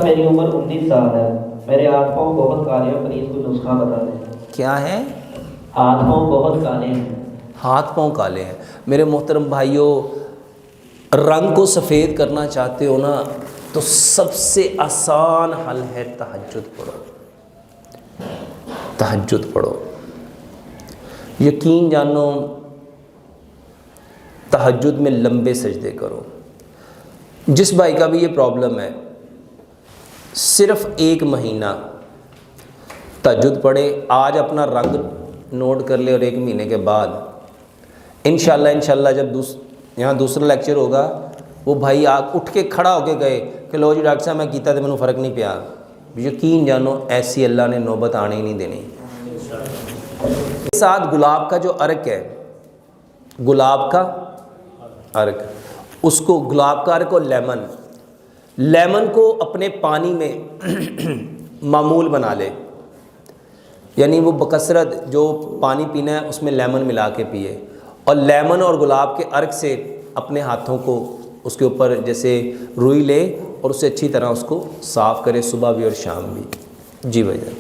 میری عمر 19 سال ہے، میرے ہاتھ پاؤں بہت کالے ہیں، پلیز کوئی نسخہ بتا دیں۔ کیا ہے؟ ہاتھ پاؤں بہت کالے ہیں۔ ہاتھ پاؤں کالے ہیں۔ میرے محترم بھائیوں، رنگ کو سفید کرنا چاہتے ہو نا تو سب سے آسان حل ہے تہجد پڑھو۔ تہجد پڑھو، یقین جانو تہجد میں لمبے سجدے کرو۔ جس بھائی کا بھی یہ پرابلم ہے، صرف 1 مہینہ تہجد پڑھے، آج اپنا رنگ نوٹ کر لے اور 1 مہینے کے بعد انشاءاللہ جب یہاں دوسرا لیکچر ہوگا، وہ بھائی اٹھ کے کھڑا ہو کے گئے کہ لو جی ڈاکٹر صاحب میں کیتا تو مجھے فرق نہیں پیا، یقین جانو ایسی اللہ نے نوبت آنے ہی نہیں دینی۔ ساتھ گلاب کا جو عرق ہے، گلاب کا عرق، اس کو گلاب کا عرق اور لیمن کو اپنے پانی میں معمول بنا لے، یعنی وہ بکثرت جو پانی پینا ہے اس میں لیمن ملا کے پیے، اور لیمن اور گلاب کے عرق سے اپنے ہاتھوں کو اس کے اوپر جیسے روئی لے اور اسے اچھی طرح اس کو صاف کرے، صبح بھی اور شام بھی۔ جی بھائی جان۔